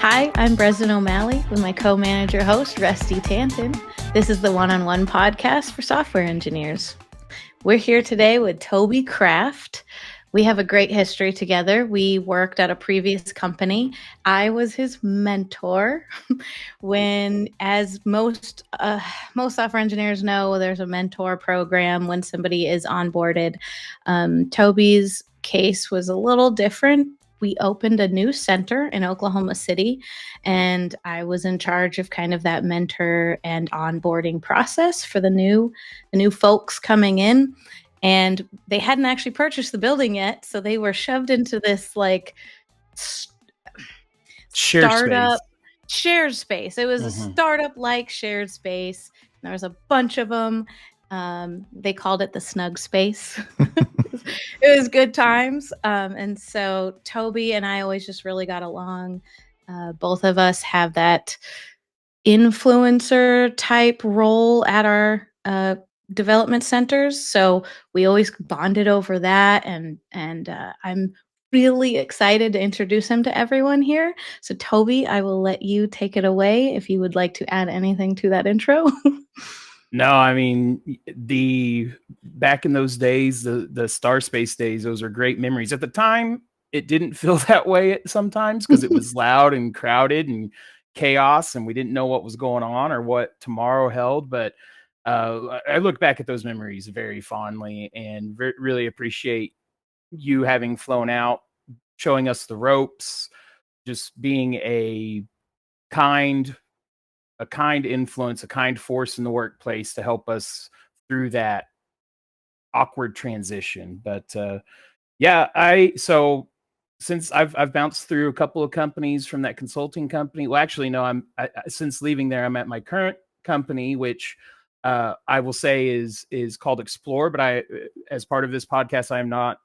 Hi, I'm Bresden O'Malley with my co-manager host, Rusty Tanton. This is the one-on-one podcast for software engineers. We're here today with Toby Kraft. We have a great history together. We worked at a previous company. I was his mentor when, as most software engineers know, there's a mentor program when somebody is onboarded. Toby's case was a little different. We opened a new center in Oklahoma City, and I was in charge of kind of that mentor and onboarding process for the new folks coming in. And they hadn't actually purchased the building yet, so they were shoved into this like startup shared space. It was a startup-like shared space. There was a bunch of them. They called it the snug space. It was good times. And so Toby and I always just really got along. Both of us have that influencer type role at our development centers. So we always bonded over that. And I'm really excited to introduce him to everyone here. So Toby, I will let you take it away if you would like to add anything to that intro. No, I mean, back in those days, the Star Space days, those are great memories. At the time, it didn't feel that way sometimes because it was loud and crowded and chaos, and we didn't know what was going on or what tomorrow held. But I look back at those memories very fondly and really appreciate you having flown out, showing us the ropes, just being a kind influence, a kind force in the workplace to help us through that awkward transition. But so since I've bounced through a couple of companies from that consulting company. Well, actually, no, since leaving there, I'm at my current company, which I will say is called Explore. But as part of this podcast, I am not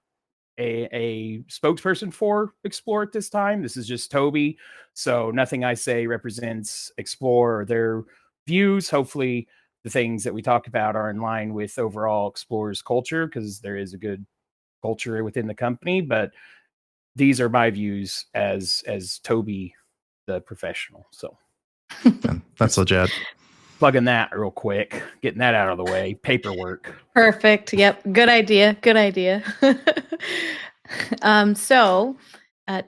a spokesperson for Explore at this time. This is just Toby. So nothing I say represents Explore or their views. Hopefully the things that we talk about are in line with overall Explore's culture, because there is a good culture within the company. But these are my views as Toby, the professional. So that's legit. Plugging that real quick, getting that out of the way. Paperwork. Perfect. Yep. Good idea. Good idea. So,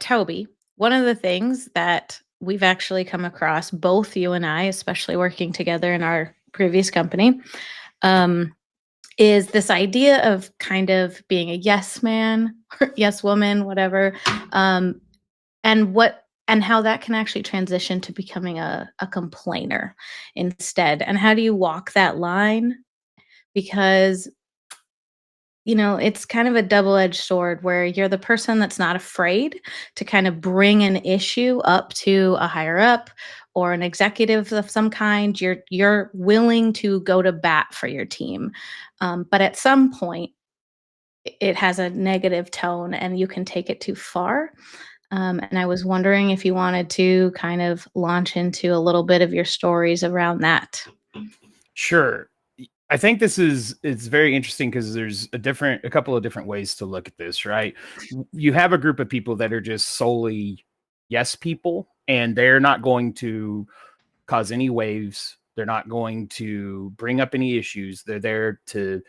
Toby, one of the things that we've actually come across, both you and I, especially working together in our previous company, is this idea of kind of being a yes man, or yes woman, whatever, and how that can actually transition to becoming a complainer instead. And how do you walk that line? Because, it's kind of a double-edged sword where you're the person that's not afraid to kind of bring an issue up to a higher up or an executive of some kind. You're willing to go to bat for your team. But at some point, it has a negative tone and you can take it too far. And I was wondering if you wanted to kind of launch into a little bit of your stories around that. Sure. I think it's very interesting because there's a couple of different ways to look at this, right? You have a group of people that are just solely yes people, and they're not going to cause any waves. They're not going to bring up any issues. They're there to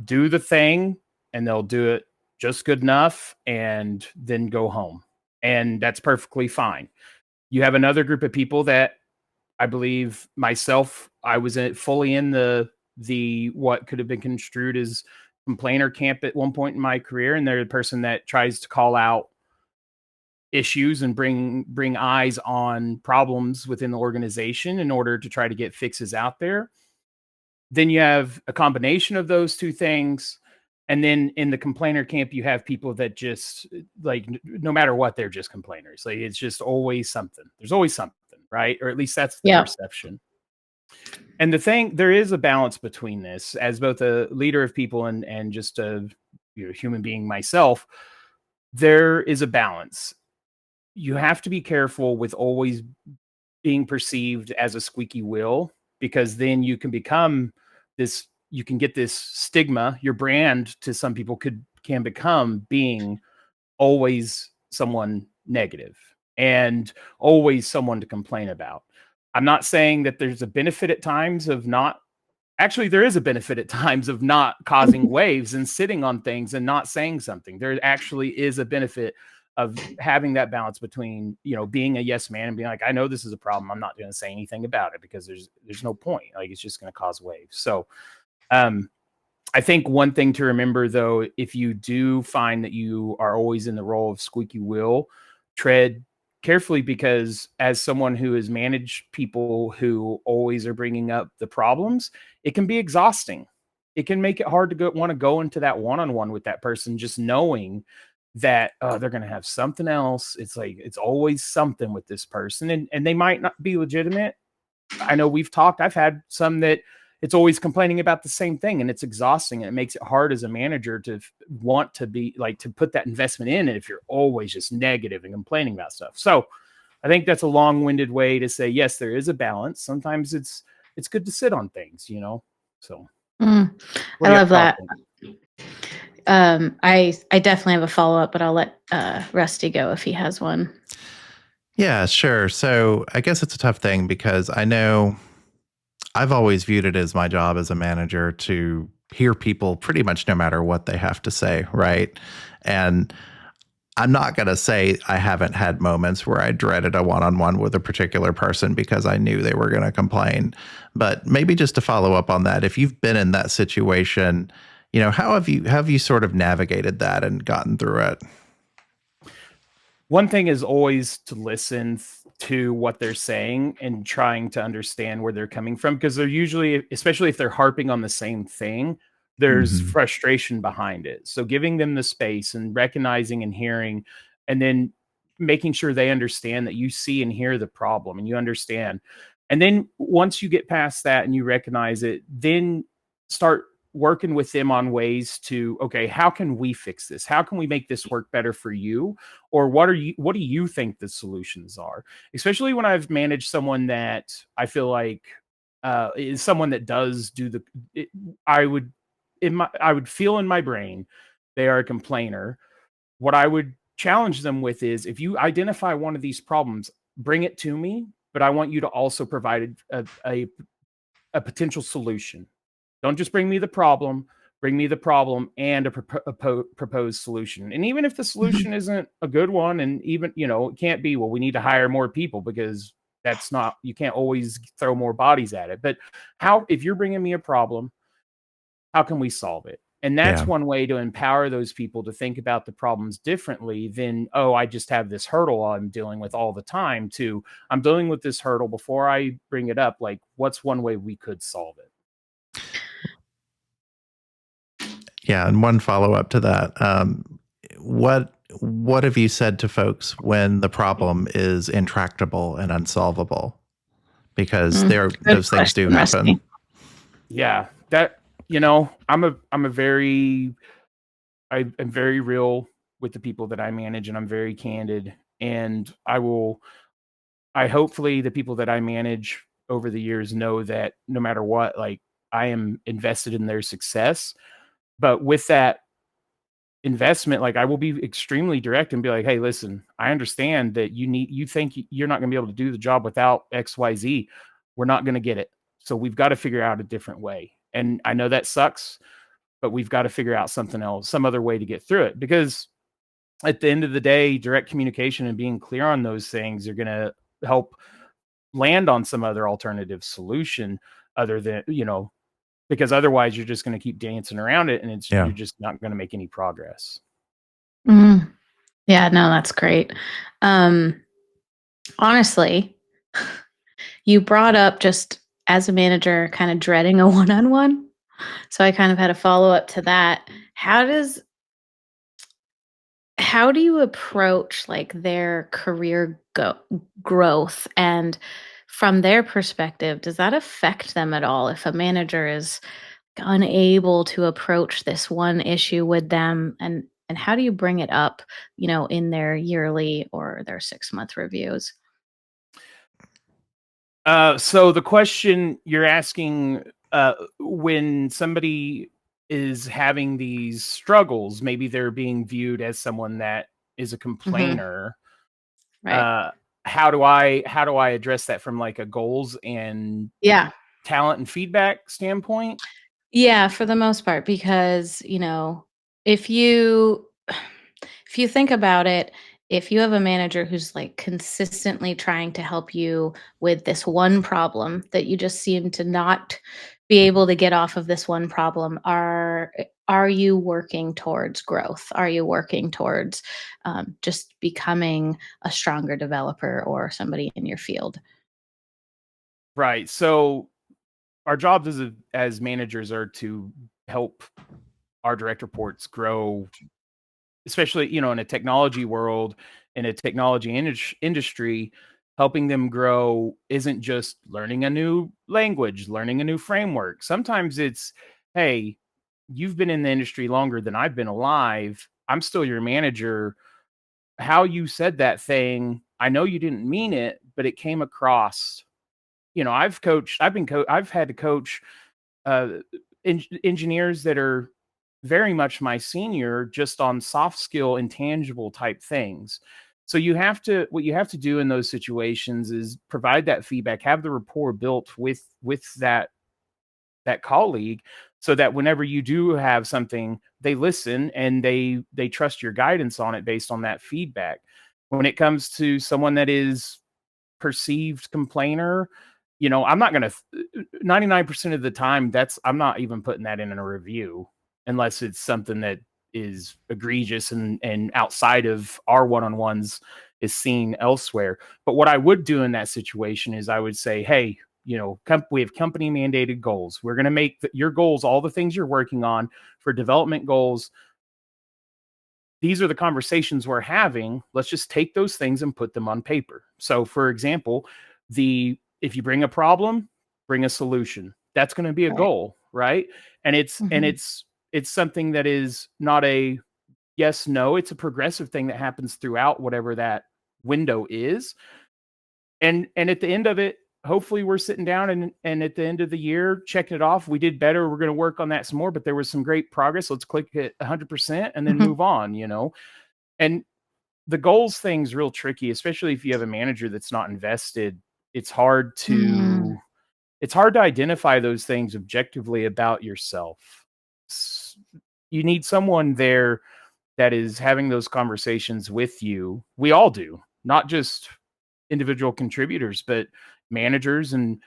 do the thing, and they'll do it just good enough and then go home. And that's perfectly fine. You have another group of people that I believe myself, I was fully in the what could have been construed as complainer camp at one point in my career. And they're the person that tries to call out issues and bring eyes on problems within the organization in order to try to get fixes out there. Then you have a combination of those two things. And then in the complainer camp, you have people that just like, no matter what, they're just complainers. Like it's just always something. There's always something, right? Or at least that's the perception. And there is a balance between this. As both a leader of people and just a human being myself, there is a balance. You have to be careful with always being perceived as a squeaky wheel, because then you can become this, you can get this stigma. Your brand to some people can become being always someone negative. and always someone to complain about. I'm not saying that there's a benefit at times of not. Actually, there is a benefit at times of not causing waves and sitting on things and not saying something. There actually is a benefit of having that balance between, being a yes man and being like, I know this is a problem. I'm not going to say anything about it because there's no point. Like, it's just going to cause waves. So, I think one thing to remember, though, if you do find that you are always in the role of squeaky wheel, tread carefully, because as someone who has managed people who always are bringing up the problems, it can be exhausting. It can make it hard to want to go into that one-on-one with that person, just knowing that they're going to have something else. It's like, it's always something with this person, and they might not be legitimate. I know I've had some that it's always complaining about the same thing, and it's exhausting, and it makes it hard as a manager to want to be like, to put that investment in. And if you're always just negative and complaining about stuff. So I think that's a long-winded way to say, yes, there is a balance. Sometimes it's good to sit on things, so. I love that. I definitely have a follow-up, but I'll let Rusty go if he has one. Yeah, sure. So I guess it's a tough thing because I know I've always viewed it as my job as a manager to hear people pretty much no matter what they have to say, right? And I'm not going to say I haven't had moments where I dreaded a one-on-one with a particular person because I knew they were going to complain. But maybe just to follow up on that, if you've been in that situation, how have you sort of navigated that and gotten through it? One thing is always to listen to what they're saying and trying to understand where they're coming from, because they're usually, especially if they're harping on the same thing, there's frustration behind it. So giving them the space and recognizing and hearing, and then making sure they understand that you see and hear the problem and you understand. And then once you get past that and you recognize it, then start working with them on ways to, okay, how can we fix this? How can we make this work better for you? Or what do you think the solutions are? Especially when I've managed someone that I feel like is someone that does do I would feel in my brain they are a complainer. What I would challenge them with is, if you identify one of these problems, bring it to me, but I want you to also provide a potential solution. Don't just bring me the problem. Bring me the problem and a proposed solution. And even if the solution isn't a good one, and even, it can't be, well, we need to hire more people, because that's not, you can't always throw more bodies at it. But if you're bringing me a problem, how can we solve it? And that's one way to empower those people to think about the problems differently than, oh, I just have this hurdle I'm dealing with all the time, to, I'm dealing with this hurdle before I bring it up. Like, what's one way we could solve it? Yeah, and one follow-up to that. What have you said to folks when the problem is intractable and unsolvable? Because those things do happen. Yeah, that, I'm very real with the people that I manage, and I'm very candid. And hopefully the people that I manage over the years know that no matter what, like, I am invested in their success. But with that investment, like, I will be extremely direct and be like, hey, listen, I understand that you think you're not going to be able to do the job without XYZ. We're not going to get it. So we've got to figure out a different way. And I know that sucks, but we've got to figure out something else, some other way to get through it. Because at the end of the day, direct communication and being clear on those things are going to help land on some other alternative solution, other than, because otherwise you're just going to keep dancing around it, and you're just not going to make any progress. Yeah, no, that's great. Honestly, you brought up, just as a manager, kind of dreading a one-on-one. So I kind of had a follow-up to that. How do you approach, like, their career growth, and from their perspective, does that affect them at all if a manager is unable to approach this one issue with them, and how do you bring it up, in their yearly or their 6-month reviews? So the question you're asking, when somebody is having these struggles, maybe they're being viewed as someone that is a complainer. Right. How do I address that from like a goals and Yeah. talent and feedback standpoint? Yeah, for the most part, because, if you if you think about it, if you have a manager who's like consistently trying to help you with this one problem that you just seem to not be able to get off of this one problem, are you working towards growth? Are you working towards just becoming a stronger developer or somebody in your field? Right. So our jobs as managers are to help our direct reports grow, especially in a technology world, in a technology industry. Helping them grow isn't just learning a new language, learning a new framework. Sometimes it's, hey, you've been in the industry longer than I've been alive. I'm still your manager. How you said that thing, I know you didn't mean it, but it came across. I've had to coach uh, engineers that are very much my senior, just on soft skill, intangible type things. So what you have to do in those situations is provide that feedback, have the rapport built with that colleague, so that whenever you do have something, they listen and they trust your guidance on it based on that feedback. When it comes to someone that is perceived complainer, I'm not going to 99% of the time, I'm not even putting that in a review unless it's something that is egregious and outside of our one-on-ones, is seen elsewhere. But what I would do in that situation is I would say, hey, we have company mandated goals. We're going to make your goals, all the things you're working on for development goals, these are the conversations we're having. Let's just take those things and put them on paper. So, for example, if you bring a problem, bring a solution. That's going to be a Right. goal, right? And it's something that is not a yes, no. It's a progressive thing that happens throughout whatever that window is. And at the end of it, hopefully we're sitting down and at the end of the year checking it off. We did better. We're going to work on that some more, but there was some great progress. Let's click it 100% and then Mhm. move on. And the goals thing's real tricky, especially if you have a manager that's not invested. It's hard Mm, to it's hard to identify those things objectively about yourself. You need someone there that is having those conversations with you. We all do, not just individual contributors, but managers and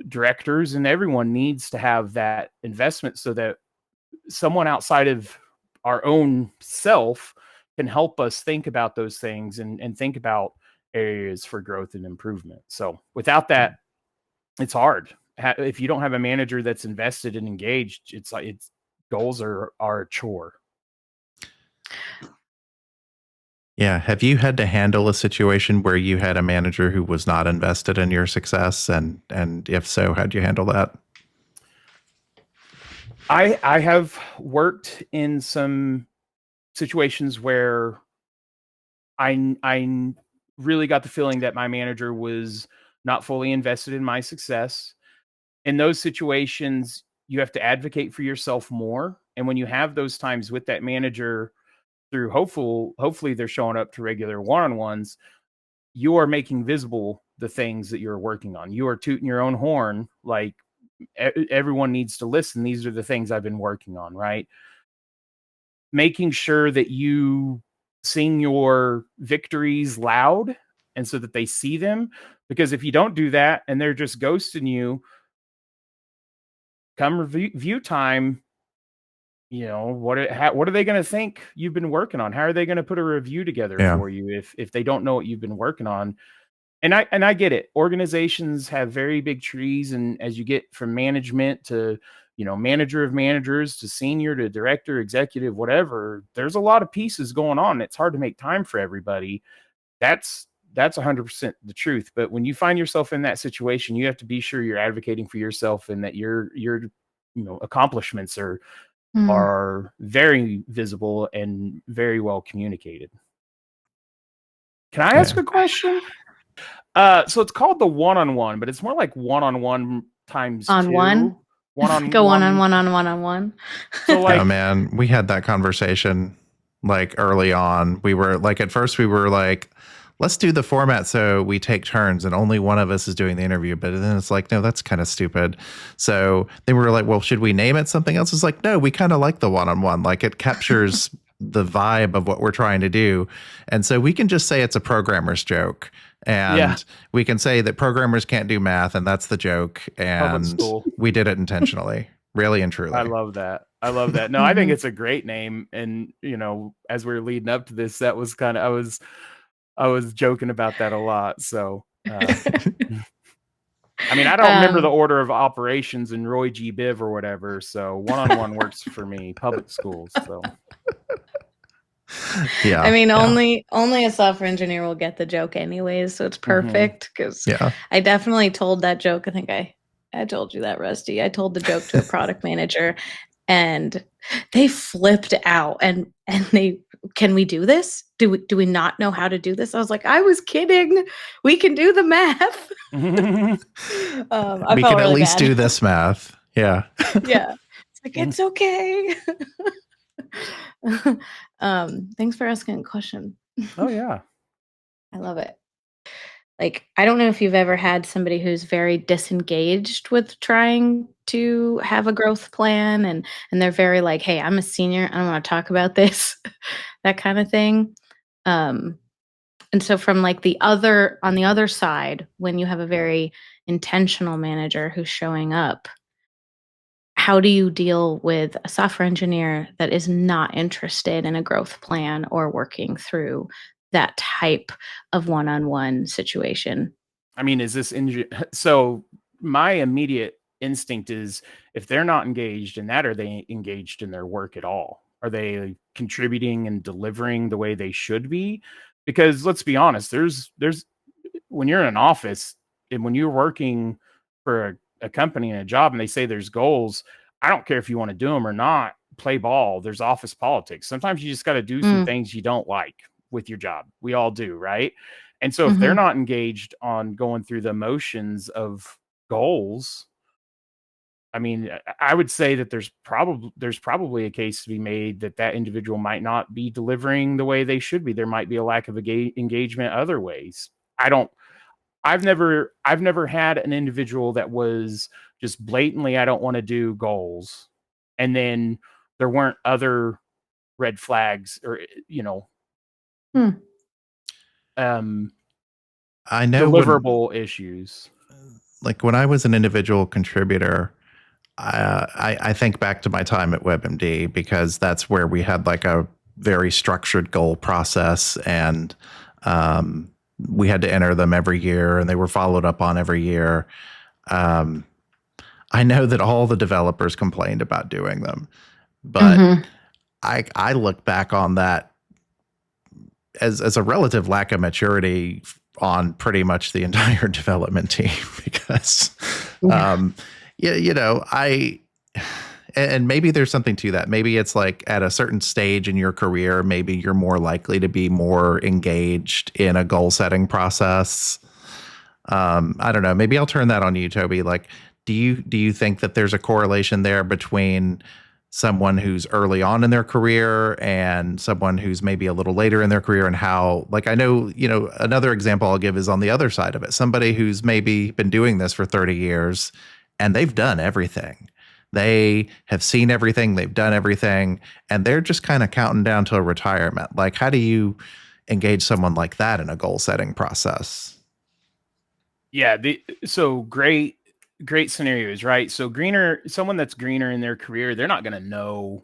directors, and everyone needs to have that investment so that someone outside of our own self can help us think about those things and think about areas for growth and improvement. So without that, it's hard. If you don't have a manager that's invested and engaged, it's like goals are a chore. Yeah. Have you had to handle a situation where you had a manager who was not invested in your success? And if so, how'd you handle that? I have worked in some situations where I really got the feeling that my manager was not fully invested in my success. In those situations, you have to advocate for yourself more. And when you have those times with that manager, through hopefully they're showing up to regular one-on-ones, you are making visible the things that you're working on. You are tooting your own horn, like everyone needs to listen. These are the things I've been working on, right? Making sure that you sing your victories loud and so that they see them. Because if you don't do that and they're just ghosting you, come review time, what are they going to think you've been working on? How are they going to put a review together Yeah. for you if they don't know what you've been working on? And I get it. Organizations have very big trees, and as you get from management to manager of managers to senior to director, executive, whatever, there's a lot of pieces going on. It's hard to make time for everybody. That's 100% the truth. But when you find yourself in that situation, you have to be sure you're advocating for yourself and that your accomplishments mm, are very visible and very well communicated. Can I ask Yeah. a question? So it's called the one-on-one, but it's more like one-on-one times on one, two. go one on One-on-one. one on one on one. So Oh like, man, we had that conversation like early on. We were like, at first we were like, let's do the format so we take turns and only one of us is doing the interview. But then it's like, no, that's kind of stupid. So then we were like, well, should we name it something else? It's like, no, we kind of like the one-on-one. Like it captures the vibe of what we're trying to do. And so we can just say it's a programmer's joke. And we can say that programmers can't do math, and that's the joke. And we did it intentionally, really and truly. I love that. I love that. No, I think it's a great name. And, you know, as we were leading up to this, that was kind of, I was joking about that a lot. So, I mean, I don't remember the order of operations in Roy G. Biv or whatever. So one-on-one works for me, public schools. So. Yeah. I mean, only a software engineer will get the joke anyways. So it's perfect because I definitely told that joke. I think I told you that, Rusty. I told the joke to a product manager and they flipped out and they, can we do this? Do we not know how to do this? I was like, I was kidding. We can do the math. We can at least do this math. Yeah. Yeah. It's like, it's okay. Thanks for asking a question. Oh yeah. I love it. Like, I don't know if you've ever had somebody who's very disengaged with trying to have a growth plan and they're very like, hey, I'm a senior, I don't want to talk about this, that kind of thing. And so from like on the other side, when you have a very intentional manager who's showing up, how do you deal with a software engineer that is not interested in a growth plan or working through that type of one-on-one situation? I mean, is this so my immediate instinct is if they're not engaged in that, are they engaged in their work at all? Are they contributing and delivering the way they should be? Because let's be honest, there's when you're in an office and when you're working for a company and a job and they say there's goals, I don't care if you want to do them or not, play ball. There's office politics. Sometimes you just got to do some things you don't like with your job. We all do, right? And so if they're not engaged on going through the motions of goals, I mean, I would say that there's probably a case to be made that individual might not be delivering the way they should be. There might be a lack of engagement other ways. I've never had an individual that was just blatantly, I don't want to do goals. And then there weren't other red flags or, you know, I know deliverable issues. Like when I was an individual contributor, I think back to my time at WebMD because that's where we had like a very structured goal process and we had to enter them every year and they were followed up on every year. I know that all the developers complained about doing them, but I look back on that as a relative lack of maturity on pretty much the entire development team because, you know, and maybe there's something to that. Maybe it's like at a certain stage in your career, maybe you're more likely to be more engaged in a goal setting process. I don't know. Maybe I'll turn that on you, Toby. Like, do you think that there's a correlation there between someone who's early on in their career and someone who's maybe a little later in their career and how, like, I know, you know, another example I'll give is on the other side of it. Somebody who's maybe been doing this for 30 years and they've done everything. They have seen everything, they've done everything, and they're just kind of counting down to a retirement. Like, how do you engage someone like that in a goal setting process? Yeah. So great scenarios, right? So someone that's greener in their career, they're not going to know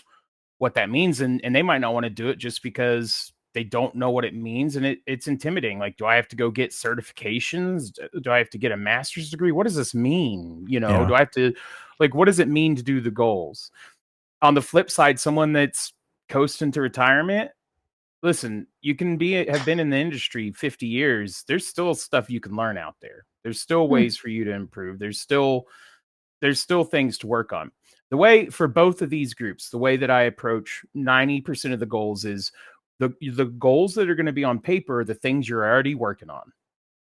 what that means. And they might not want to do it just because they don't know what it means. And it's intimidating. Like, do I have to go get certifications? Do I have to get a master's degree? What does this mean? You know, do I have to, like, what does it mean to do the goals? On the flip side, someone that's coasting to retirement, listen, you can have been in the industry 50 years. There's still stuff you can learn out there. There's still ways for you to improve. There's still things to work on. The way for both of these groups, the way that I approach 90% of the goals is the goals that are going to be on paper are the things you're already working on.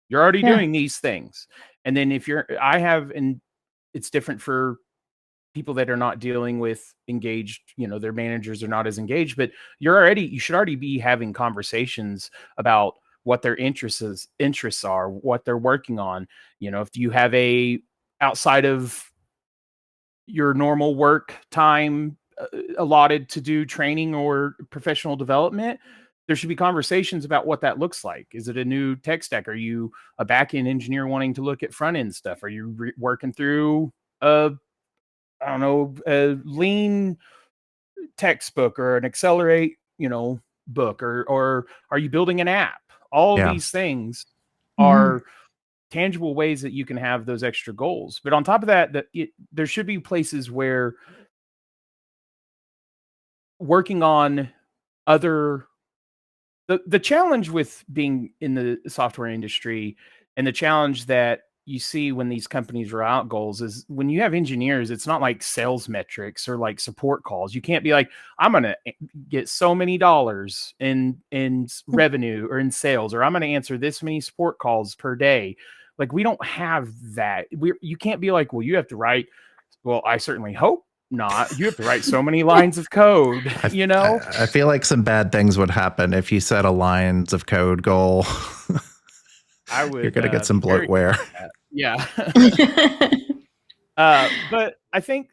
You're already doing these things. And then it's different for people that are not dealing with engaged, you know, their managers are not as engaged, but you should already be having conversations about what their interests are, what they're working on. You know, if you have outside of your normal work time allotted to do training or professional development, there should be conversations about what that looks like. Is it a new tech stack? Are you a back-end engineer wanting to look at front-end stuff? Are you working through a lean textbook or an accelerate, book, or are you building an app? All of these things are tangible ways that you can have those extra goals. But on top of that, there should be places where working on other the challenge with being in the software industry, and the challenge that you see when these companies roll out goals, is when you have engineers, it's not like sales metrics or like support calls. You can't be like, I'm going to get so many dollars in revenue or in sales, or I'm going to answer this many support calls per day. Like, we don't have that. You can't be like, well, you have to write. Well, I certainly hope not. You have to write so many lines of code, I feel like some bad things would happen if you set a lines of code goal. I would. You're going to get some bloatware. Yeah. But I think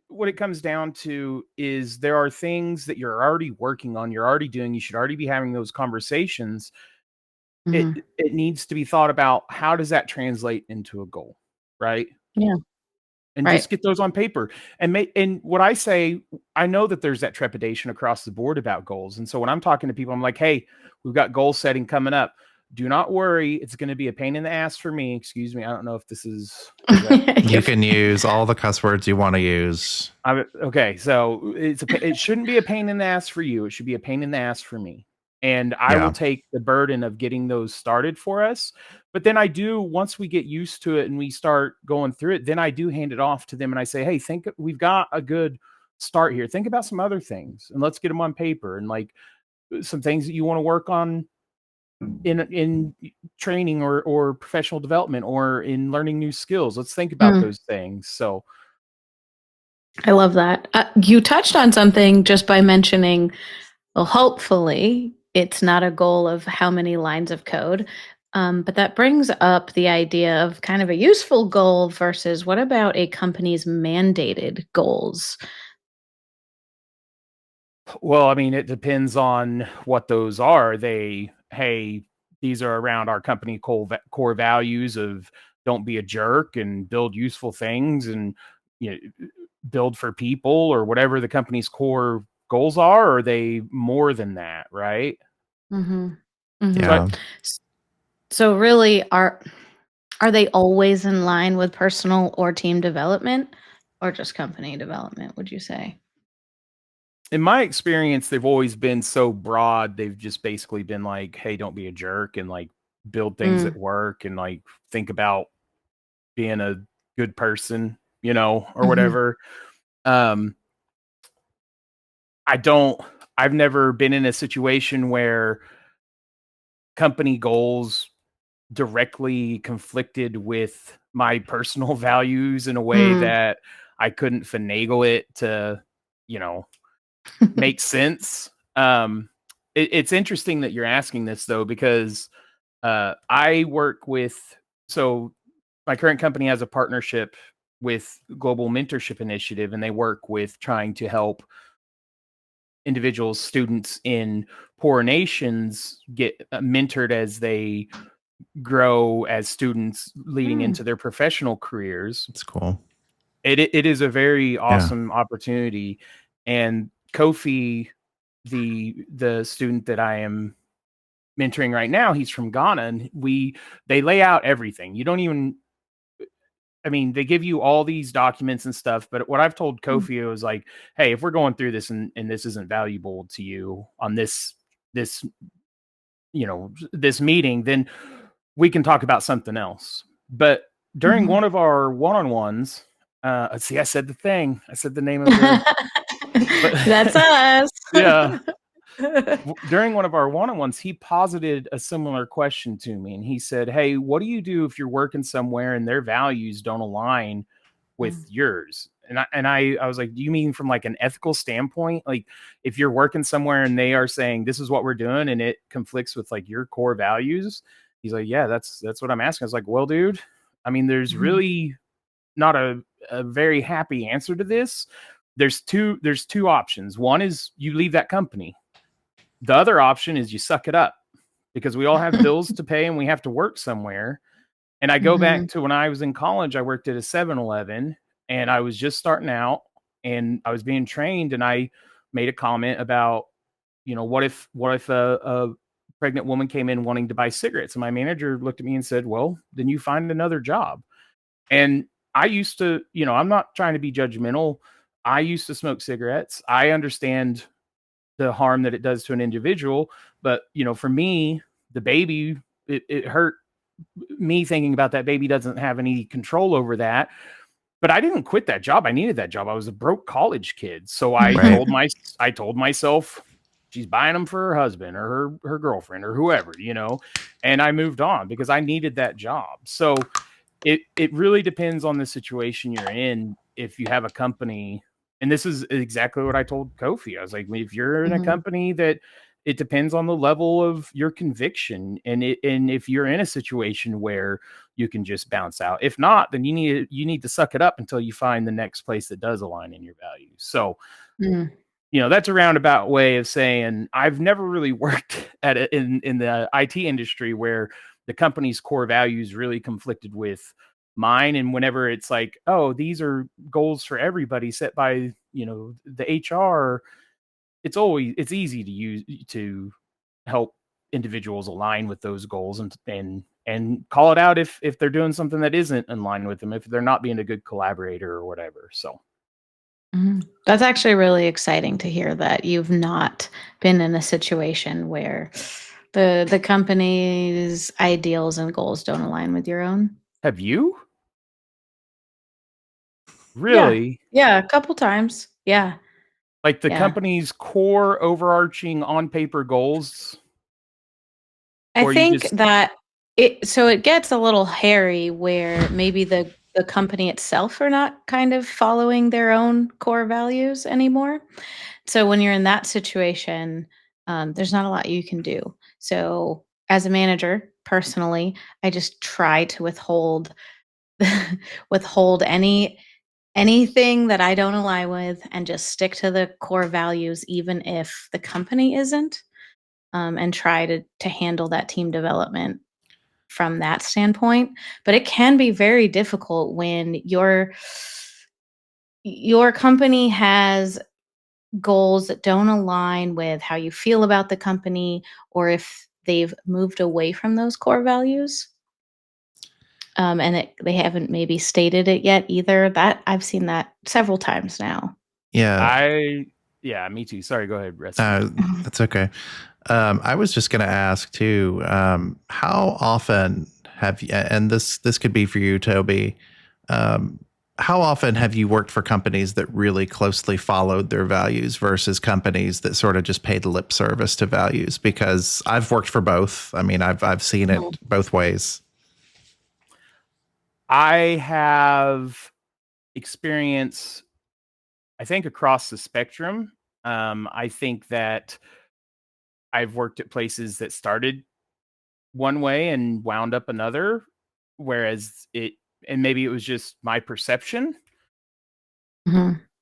what it comes down to is there are things that you're already working on, you're already doing, you should already be having those conversations. It needs to be thought about, how does that translate into a goal, right? Yeah. And just get those on paper. And what I say, I know that there's that trepidation across the board about goals. And so when I'm talking to people, I'm like, hey, we've got goal setting coming up. Do not worry. It's going to be a pain in the ass for me. Excuse me. I don't know if this is. You can use all the cuss words you want to use. Okay. So it shouldn't be a pain in the ass for you. It should be a pain in the ass for me. And I will take the burden of getting those started for us. But then once we get used to it and we start going through it, then I do hand it off to them. And I say, hey, we've got a good start here. Think about some other things and let's get them on paper, and like some things that you want to work on in training or professional development or in learning new skills. Let's think about those things. So I love that. You touched on something just by mentioning, well, hopefully it's not a goal of how many lines of code. But that brings up the idea of kind of a useful goal versus what about a company's mandated goals? Well, I mean, it depends on what those are. Hey, these are around our company core values of don't be a jerk and build useful things and build for people, or whatever the company's core goals are. Or are they more than that, right? Yeah. So really, are they always in line with personal or team development, or just company development, would you say? In my experience, they've always been so broad. They've just basically been like, hey, don't be a jerk, and like build things that work, and like think about being a good person, or whatever. I've never been in a situation where company goals directly conflicted with my personal values in a way that I couldn't finagle it to, make sense. It's interesting that you're asking this, though, because I work with, so my current company has a partnership with Global Mentorship Initiative, and they work with trying to help individuals, students in poor nations get mentored as they grow as students leading into their professional careers. It's cool. It is a very awesome opportunity. And Kofi, the student that I am mentoring right now, he's from Ghana, and they lay out everything. They give you all these documents and stuff, but what I've told Kofi was like, hey, if we're going through this and this isn't valuable to you on this meeting, then we can talk about something else. But during one of our one-on-ones, see, I said the name of the That's us. Yeah. During one of our one-on-ones, he posited a similar question to me, and he said, hey, what do you do if you're working somewhere and their values don't align with yours? I was like, do you mean from like an ethical standpoint? Like if you're working somewhere and they are saying this is what we're doing and it conflicts with like your core values? He's like, yeah, that's what I'm asking. I was like, well, dude, I mean, there's really not a very happy answer to this. There's two options. One is you leave that company. The other option is you suck it up, because we all have bills to pay and we have to work somewhere. And I go back to when I was in college, I worked at a 7-Eleven and I was just starting out and I was being trained, and I made a comment about, what if a pregnant woman came in wanting to buy cigarettes, and my manager looked at me and said, well, then you find another job. And I used to, I'm not trying to be judgmental. I used to smoke cigarettes. I understand the harm that it does to an individual. But, for me, the baby, it hurt me thinking about that baby doesn't have any control over that. But I didn't quit that job. I needed that job. I was a broke college kid. So I told myself she's buying them for her husband or her girlfriend or whoever, and I moved on because I needed that job. So it really depends on the situation you're in. If you have a company, and this is exactly what I told Kofi. I was like, if you're in a company that it depends on the level of your conviction, and if you're in a situation where you can just bounce out. If not, then you need to suck it up until you find the next place that does align in your values. So, that's a roundabout way of saying I've never really worked in the IT industry where the company's core values really conflicted with mine. And whenever it's like, oh, these are goals for everybody set by, the HR, it's easy to use to help individuals align with those goals and call it out if they're doing something that isn't in line with them, if they're not being a good collaborator or whatever. So that's actually really exciting to hear that you've not been in a situation where the company's ideals and goals don't align with your own. Have you? Really? Yeah, a couple times. Yeah. Like the company's core overarching on paper goals? I think that it gets a little hairy where maybe the company itself are not kind of following their own core values anymore. So when you're in that situation, there's not a lot you can do. So as a manager, personally, I just try to withhold anything that I don't align with and just stick to the core values, even if the company isn't, and try to handle that team development from that standpoint. But it can be very difficult when your company has goals that don't align with how you feel about the company, or if they've moved away from those core values. And they haven't maybe stated it yet either. That I've seen that several times now. Yeah. Me too. Sorry, go ahead, Rest. That's okay. I was just going to ask too, how often have you, and this could be for you, Toby, how often have you worked for companies that really closely followed their values versus companies that sort of just paid lip service to values? Because I've worked for both. I mean, I've seen it both ways. I have experience, I think, across the spectrum. I think that I've worked at places that started one way and wound up another, whereas and maybe it was just my perception.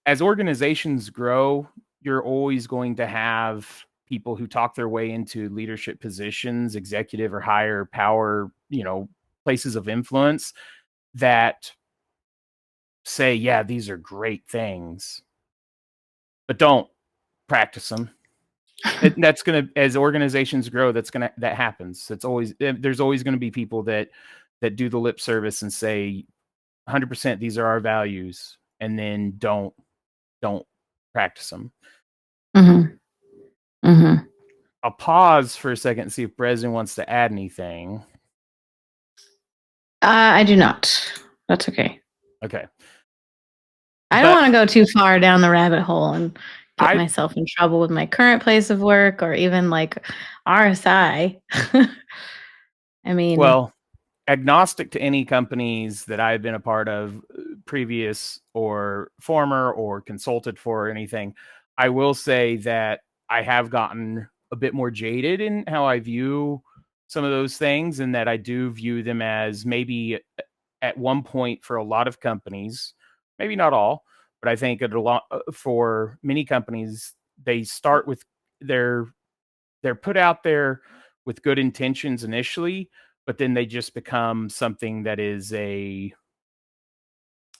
As organizations grow, you're always going to have people who talk their way into leadership positions, executive or higher power, places of influence, that say, yeah, these are great things, but don't practice them. That's going to, as organizations grow, that happens. There's always going to be people that do the lip service and say 100% these are our values, and then don't practice them. I'll pause for a second and see if Breslin wants to add anything. I do not. That's okay. Okay. I don't want to go too far down the rabbit hole and get myself in trouble with my current place of work or even like RSI. I mean, well, agnostic to any companies that I've been a part of, previous or former or consulted for or anything, I will say that I have gotten a bit more jaded in how I view some of those things, and that I do view them as maybe at one point for a lot of companies, maybe not all, but I think at a lot for many companies, they start with their they're put out there with good intentions initially, but then they just become something that is a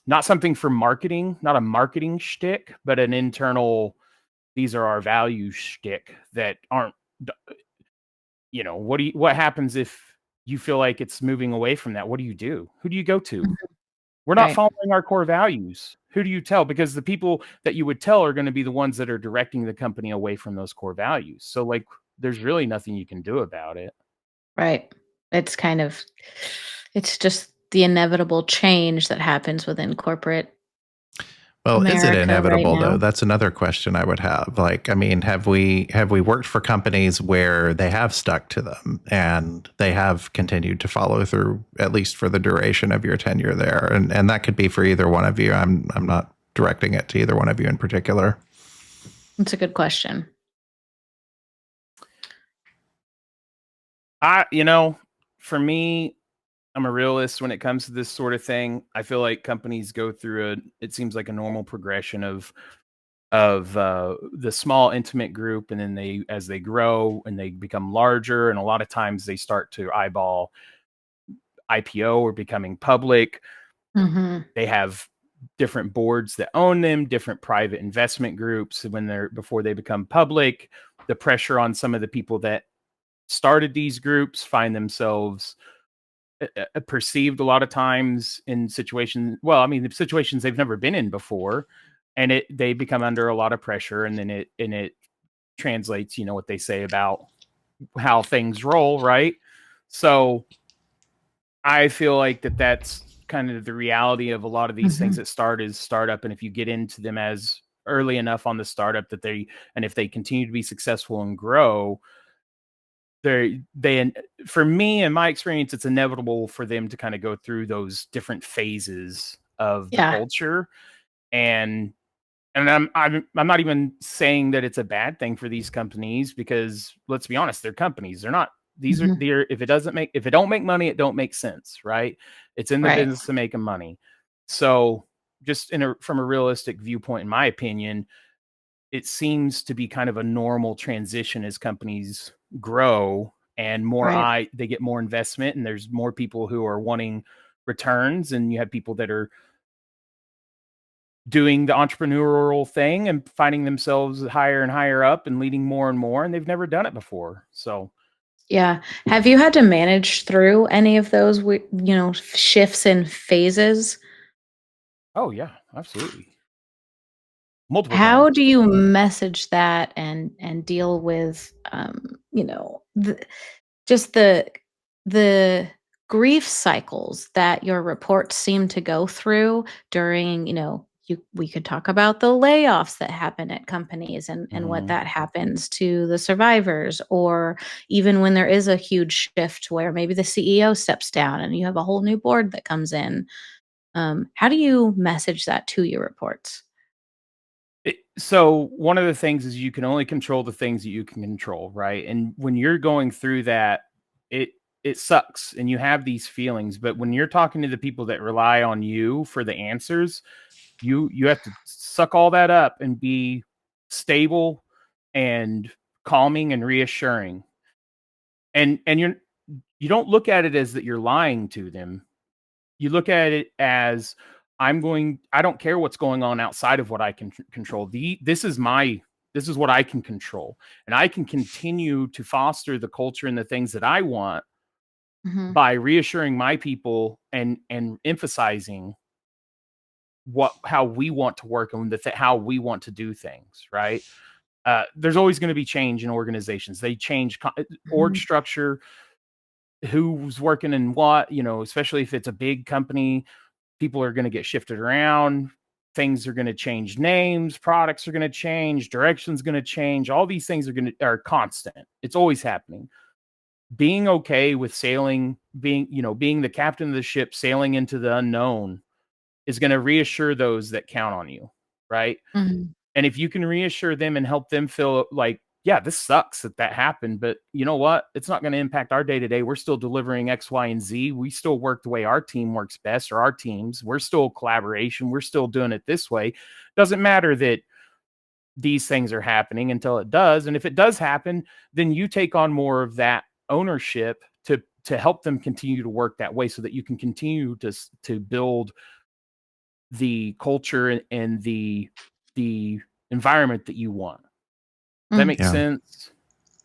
not something for marketing, not a marketing shtick, but an internal, these are our values shtick that aren't, what happens if you feel like it's moving away from that? What do you do? Who do you go to? Mhm. We're not Right. following our core values. Who do you tell? Because the people that you would tell are going to be the ones that are directing the company away from those core values. So, like, there's really nothing you can do about it. Right. It's kind of it's just the inevitable change that happens within corporate Well, is it America right inevitable though? now. That's another question I would have. Like, I mean, have we worked for companies where they have stuck to them and they have continued to follow through at least for the duration of your tenure there? And that could be for either one of you. I'm not directing it to either one of you in particular. It's a good question. For me, I'm a realist when it comes to this sort of thing. I feel like companies go through it seems like a normal progression of the small intimate group, and then as they grow and they become larger, and a lot of times they start to eyeball IPO or becoming public. Mhm. They have different boards that own them, different private investment groups before they become public. The pressure on some of the people that started these groups find themselves perceived a lot of times in situations, the situations they've never been in before, and they become under a lot of pressure, and then it translates, what they say about how things roll, right? So I feel like that's kind of the reality of a lot of these things Mhm. that start as startup, and if you get into them as early enough on the startup and if they continue to be successful and grow, they for me, in my experience, it's inevitable for them to kind of go through those different phases of the Yeah. culture. And I'm not even saying that it's a bad thing for these companies, because let's be honest, they're companies. They're not Mhm. they're if it don't make money, it don't make sense, right? It's in the Right. business of making money. So just from a realistic viewpoint, in my opinion, it seems to be kind of a normal transition as companies grow and Right. they get more investment, and there's more people who are wanting returns, and you have people that are doing the entrepreneurial thing and finding themselves higher and higher up and leading more and more, and they've never done it before. So, Yeah. Have you had to manage through any of those shifts in phases? oh yeah, absolutely. Multiple How times. do you message that and deal with just the grief cycles that your reports seem to go through during, we could talk about the layoffs that happen at companies and what Mhm. that happens to the survivors, or even when there is a huge shift where maybe the CEO steps down and you have a whole new board that comes in. How do you message that to your reports? So one of the things is you can only control the things that you can control, right? And when you're going through that, it it sucks and you have these feelings, but when you're talking to the people that rely on you for the answers, you have to suck all that up and be stable and calming and reassuring. And you don't look at it as that you're lying to them. You look at it as, I don't care what's going on outside of what I can control. This is what I can control. And I can continue to foster the culture and the things that I want Mhm. by reassuring my people and emphasizing how we want to work and how we want to do things, right? There's always going to be change in organizations. They change org Mhm. structure, who's working in what, especially if it's a big company, people are going to get shifted around. Things are going to change names, products are going to change, directions going to change. All these things are constant. It's always happening. Being okay with sailing, being the captain of the ship, sailing into the unknown is going to reassure those that count on you, right? Mhm. And if you can reassure them and help them feel like, yeah, this sucks that happened, but you know what? It's not going to impact our day to day. We're still delivering X, Y, and Z. We still work the way our team works best, or our teams. We're still collaboration. We're still doing it this way. Doesn't matter that these things are happening until it does. And if it does happen, then you take on more of that ownership to help them continue to work that way, so that you can continue to build the culture and the environment that you want. That makes Yeah. sense.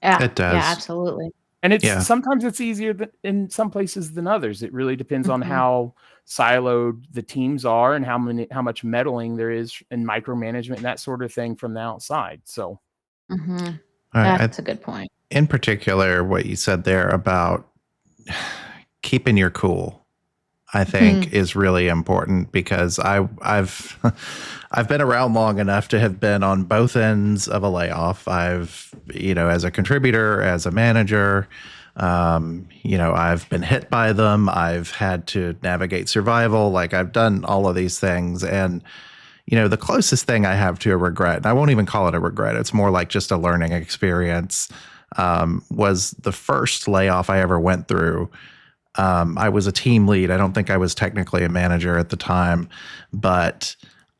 Yeah. It Yeah, does. absolutely. And it's Yeah. sometimes it's easier in some places than others. It really depends on Mhm. how siloed the teams are and how much meddling there is in micromanagement and that sort of thing from the outside. So Mhm. I, That's a good point. in particular, what you said there about keeping your cool, I think, is really important, because I've I've been around long enough to have been on both ends of a layoff. I've, as a contributor, as a manager, I've been hit by them. I've had to navigate survival. Like, I've done all of these things. And, the closest thing I have to a regret, and I won't even call it a regret, it's more like just a learning experience, was the first layoff I ever went through. I was a team lead. I don't think I was technically a manager at the time, but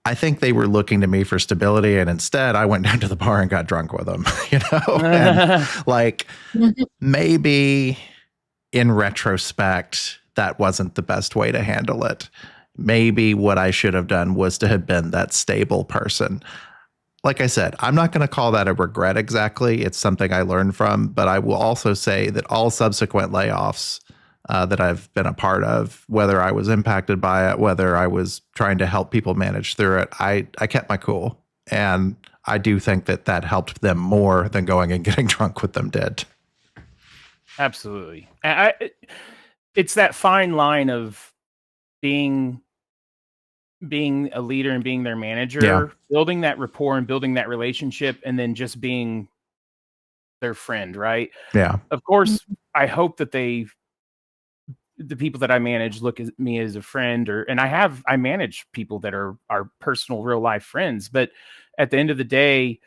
I think they were looking to me for stability. And instead, I went down to the bar and got drunk with them, and like, maybe in retrospect, that wasn't the best way to handle it. Maybe what I should have done was to have been that stable person. Like I said, I'm not going to call that a regret exactly. It's something I learned from, but I will also say that all subsequent layoffs that I've been a part of, whether I was impacted by it, whether I was trying to help people manage through it, I kept my cool. And I do think that helped them more than going and getting drunk with them did. absolutely. It's that fine line of being a leader and being their manager, Yeah. building that rapport and building that relationship, and then just being their friend, right? Yeah. Of course, I hope that the people that I manage look at me as a friend, and I manage people that are personal real life friends. But at the end of the day,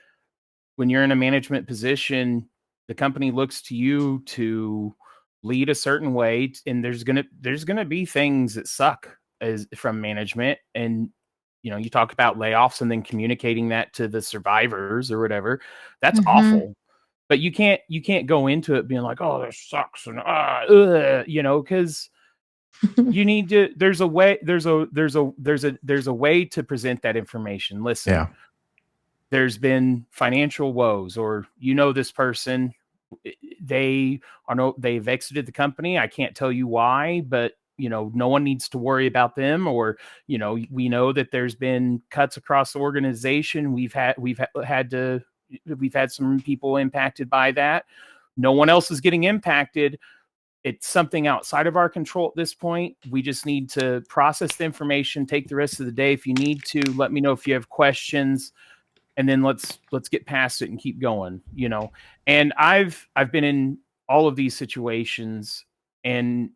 when you're in a management position, the company looks to you to lead a certain way, and there's gonna be things that suck as from management. And you talk about layoffs and then communicating that to the survivors or whatever. That's Mhm. awful. But you can't go into it being like, oh, this sucks, and because you need to. There's a way. There's a way to present that information. Listen, Yeah. there's been financial woes, or this person, they've exited the company. I can't tell you why, but no one needs to worry about them. Or we know that there's been cuts across the organization. We've had some people impacted by that. No one else is getting impacted. It's something outside of our control at this point. We just need to process the information, take the rest of the day. If you need to, let me know if you have questions, and then let's get past it and keep going. And I've been in all of these situations, and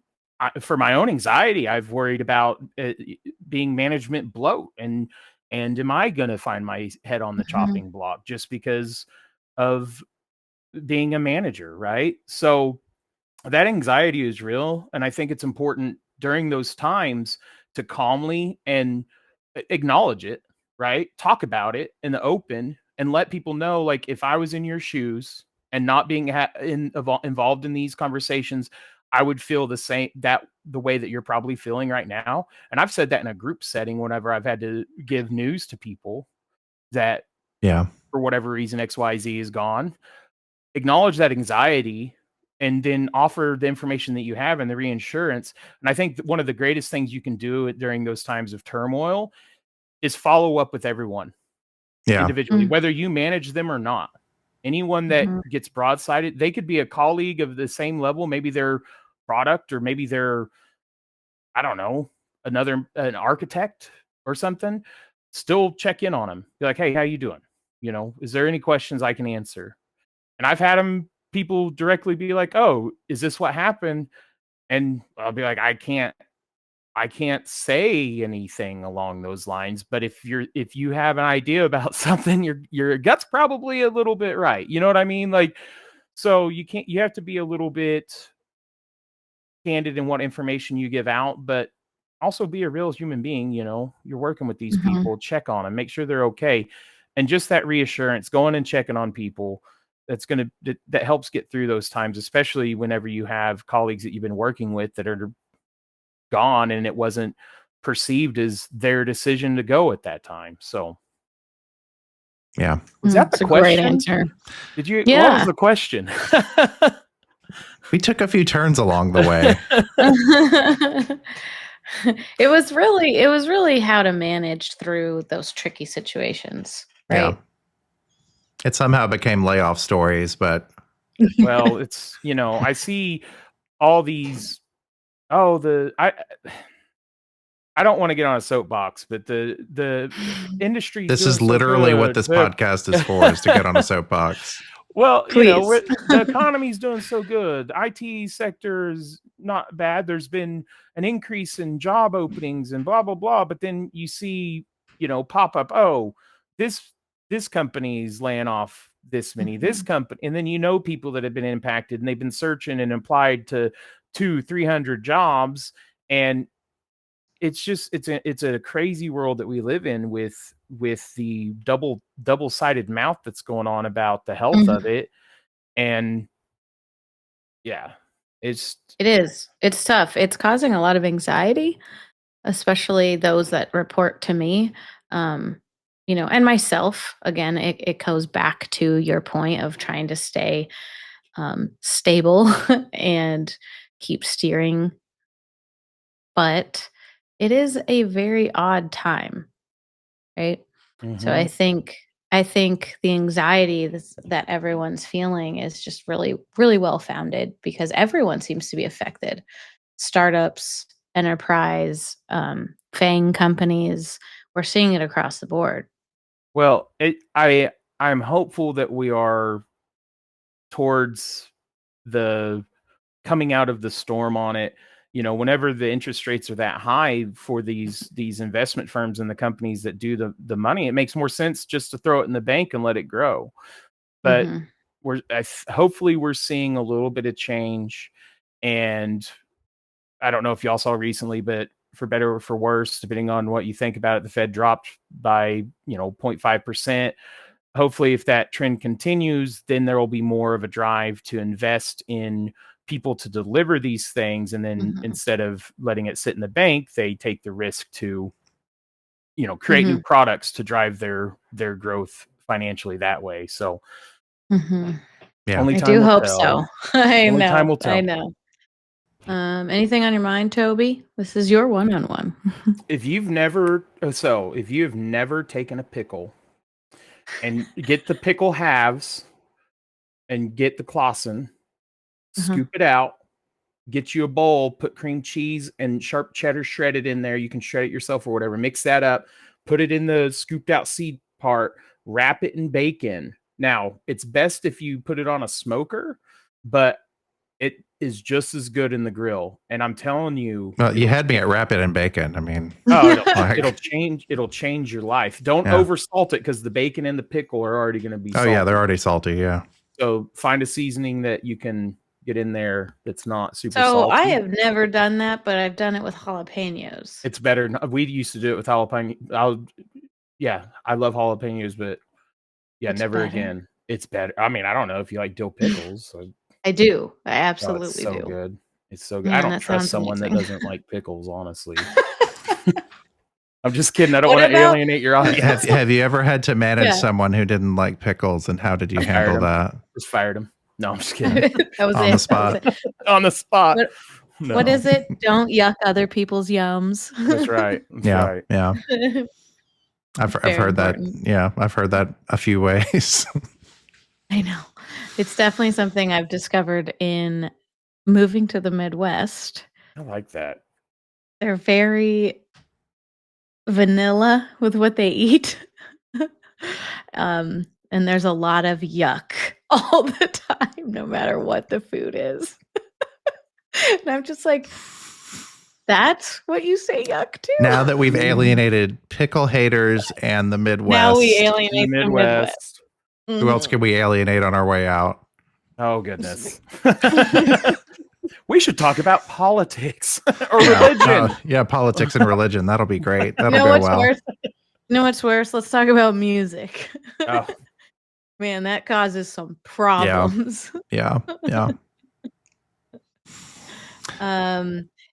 for my own anxiety, I've worried about being management bloat, and am I going to find my head on the Mhm. chopping block just because of being a manager, right? So that anxiety is real, and I think it's important during those times to calmly and acknowledge it, right? Talk about it in the open and let people know, like, if I was in your shoes and not being involved in these conversations, I would feel the way that you're probably feeling right now. And I've said that in a group setting whenever I've had to give news to people that Yeah. for whatever reason XYZ is gone. Acknowledge that anxiety, and then offer the information that you have and the reinsurance. And I think that one of the greatest things you can do during those times of turmoil is follow up with everyone Yeah. individually, whether you manage them or not. Anyone that Mhm. gets broadsided, they could be a colleague of the same level, maybe their product, or maybe they're, I don't know, an architect or something. Still check in on them. Be like, hey, how you doing? Is there any questions I can answer? And I've had people directly be like, "Oh, is this what happened?" And I'll be like, "I can't I can't say anything along those lines. But if you have an idea about something, your gut's probably a little bit right. You know what I mean? Like, so you have to be a little bit candid in what information you give out, but also be a real human being. You're working with these people, check on them, make sure they're okay. And just that reassurance, going and checking on people, that helps get through those times, especially whenever you have colleagues that you've been working with that are gone and it wasn't perceived as their decision to go at that time. So Yeah. was that the That's a question? great answer. What was Yeah. the question? We took a few turns along the way. It was really how to manage through those tricky situations, right? Yeah. It somehow became layoff stories, but Well, it's, I see all these, I don't want to get on a soapbox, but the industry. this is literally what this podcast is for, is to get on a soapbox. Well, Please. the economy's doing so good. IT sector is not bad. There's been an increase in job openings and blah, blah, blah. But then you see, pop up, this company's laying off this many, this company. And then people that have been impacted and they've been searching and applied to 200-300 jobs. And it's just it's a crazy world that we live in with the double-sided mouth that's going on about the health of it. And yeah, it is. It's tough. It's causing a lot of anxiety, especially those that report to me. And myself. Again, it goes back to your point of trying to stay stable and keep steering. But it is a very odd time, right? So I think the anxiety that everyone's feeling is just really, really well founded because everyone seems to be affected. Startups, enterprise, FANG companies, we're seeing it across the board. Well, I'm hopeful that we are towards the coming out of the storm on it. Whenever the interest rates are that high for these investment firms and the companies that do the money, it makes more sense just to throw it in the bank and let it grow. But hopefully we're seeing a little bit of change. And I don't know if y'all saw recently, but for better or for worse, depending on what you think about it, the Fed dropped by 0.5%. Hopefully, if that trend continues, then there will be more of a drive to invest in people to deliver these things. And then instead of letting it sit in the bank, they take the risk to, create new products to drive their growth financially that way. So yeah, only I time do will hope tell. so. Only time will tell. I know. Anything on your mind, Toby? This is your one-on-one. If you've never taken a pickle and get the pickle halves and get the Clausen, scoop it out, get you a bowl, put cream cheese and sharp cheddar shredded in there. You can shred it yourself or whatever. Mix that up, put it in the scooped out seed part, wrap it in bacon. Now, it's best if you put it on a smoker, but it is just as good in the grill. And I'm telling you. Well, you had me at wrap it in bacon. I mean, it'll change your life. Don't over salt it because the bacon and the pickle are already going to be salty. Oh, yeah, they're already salty. Yeah. So find a seasoning that you can get in there that's not super salty. I have never done that, but I've done it with jalapenos. It's better. We used to do it with jalapeno. I love jalapenos, but it's never better. Again. It's better. I mean, I don't know if you like dill pickles. I do. I absolutely it's so do. Good. It's so good. Man, I don't trust someone that doesn't like pickles, honestly. I'm just kidding. I don't want to alienate your audience. Have you ever had to manage someone who didn't like pickles, and how did you handle that? Just fired him. No, I'm just kidding. That was on the spot. On the spot. What is it? Don't yuck other people's yums. That's right. Yeah. I've heard that. Yeah, I've heard that a few ways. I know. It's definitely something I've discovered in moving to the Midwest. I like that. They're very vanilla with what they eat. And there's a lot of yuck all the time, no matter what the food is. And I'm just like, That's what you say yuck to? Now that we've alienated pickle haters and the Midwest. Now we In alienate the Midwest. Who else could we alienate on our way out? Oh, goodness. We should talk about politics or religion. Yeah, politics and religion. That'll be great. That'll You know go what's well. worse? You know what's worse? Let's talk about music. Oh, Man, that causes some problems. Yeah.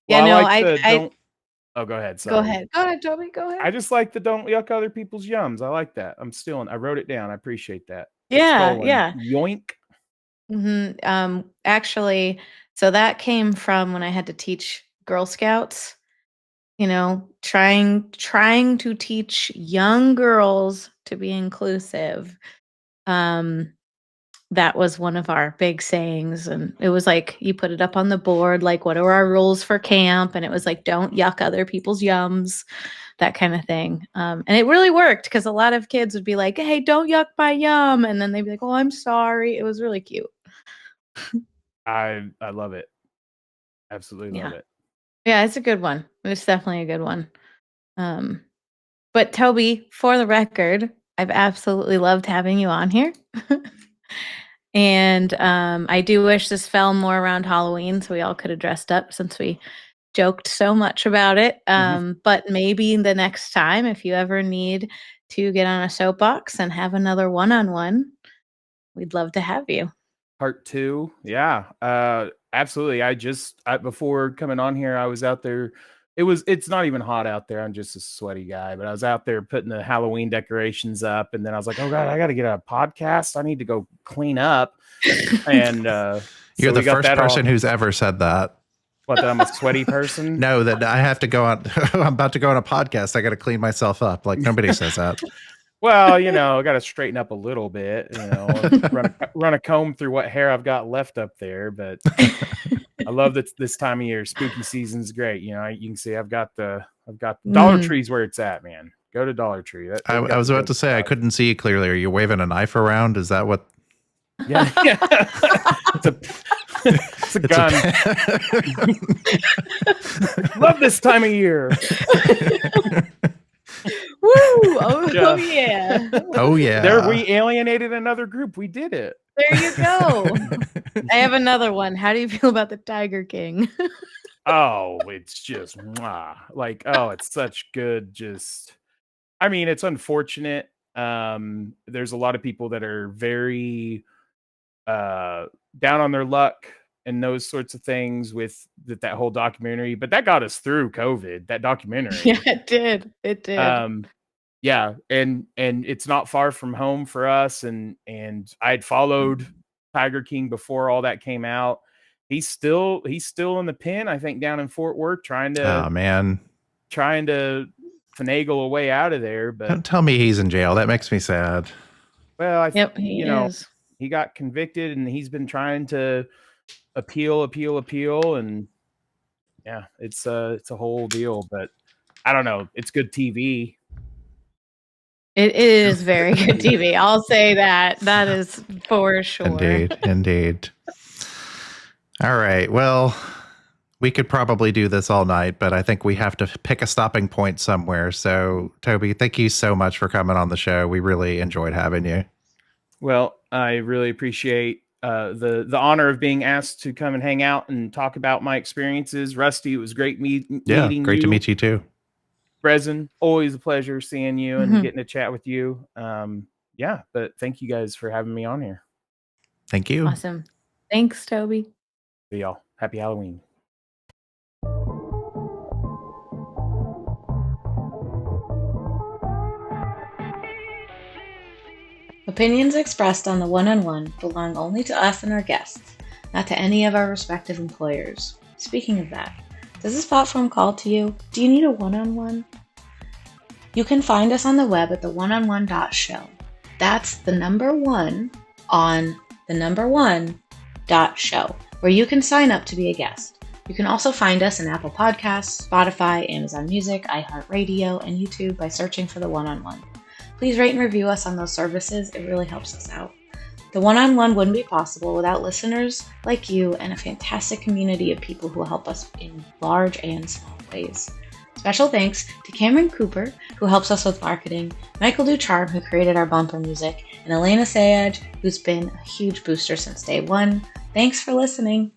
Yeah, well, no, Oh, go ahead. Sorry. go ahead. Go ahead, Toby. Go ahead. I just like the don't yuck other people's yums. I like that. I wrote it down. I appreciate that. Yeah, Stolen. yeah. Yoink. Actually, so that came from when I had to teach Girl Scouts, trying to teach young girls to be inclusive. That was one of our big sayings. And it was like, you put it up on the board, like, what are our rules for camp? And it was like, don't yuck other people's yums, that kind of thing. And it really worked because a lot of kids would be like, hey, don't yuck my yum. And then they'd be like, oh, I'm sorry. It was really cute. I love it. Absolutely love it. Yeah, it's a good one. It's definitely a good one. But Toby, for the record, I've absolutely loved having you on here. And I do wish this fell more around Halloween so we all could have dressed up since we joked so much about it. But maybe the next time, if you ever need to get on a soapbox and have another one-on-one, we'd love to have you. Part 2. Yeah, absolutely. Before coming on here, I was out there. It's not even hot out there. I'm just a sweaty guy, but I was out there putting the Halloween decorations up. And then I was like, oh God, I got to get a podcast. I need to go clean up. And you're the first person who's ever said that. What, that I'm a sweaty person? No, that I have to go on. I'm about to go on a podcast. I got to clean myself up. Like nobody says that. Well, I got to straighten up a little bit, run a comb through what hair I've got left up there. But I love that this time of year. Spooky season's great. You can see I've got Dollar Tree's where it's at, man. Go to Dollar Tree. I was about to say, I couldn't see you clearly. Are you waving a knife around? Is that what? Yeah. It's a gun. Love this time of year. Woo! Oh yeah. Oh yeah. There, we alienated another group. We did it. There you go. I have another one. How do you feel about the Tiger King? Oh, it's just it's such good. It's unfortunate. There's a lot of people that are very down on their luck and those sorts of things with that whole documentary, but that got us through COVID, that documentary. Yeah, it did. Yeah. And it's not far from home for us. And I had followed Tiger King before all that came out. He's still in the pen, I think, down in Fort Worth, trying to finagle a way out of there. But don't tell me he's in jail. That makes me sad. Well, he is. He got convicted and he's been trying to appeal. And yeah, it's a whole deal, but I don't know. It's good TV. It is very good TV. I'll say that. That is for sure. Indeed. All right. Well, we could probably do this all night, but I think we have to pick a stopping point somewhere. So, Toby, thank you so much for coming on the show. We really enjoyed having you. Well, I really appreciate the honor of being asked to come and hang out and talk about my experiences. Rusty, it was great meeting you. Great to meet you too. Brezen, always a pleasure seeing you and getting to chat with you. But thank you guys for having me on here. Thank you. Awesome. Thanks, Toby. See y'all. Happy Halloween. Opinions expressed on the one-on-one belong only to us and our guests, not to any of our respective employers. Speaking of that, does this platform call to you? Do you need a one-on-one? You can find us on the web at theoneonone.show. That's the number 1 on the number 1.show, where you can sign up to be a guest. You can also find us in Apple Podcasts, Spotify, Amazon Music, iHeartRadio, and YouTube by searching for The One-on-One. Please rate and review us on those services. It really helps us out. The one-on-one wouldn't be possible without listeners like you and a fantastic community of people who help us in large and small ways. Special thanks to Cameron Cooper, who helps us with marketing, Michael Ducharme, who created our bumper music, and Elena Sayaj, who's been a huge booster since day one. Thanks for listening.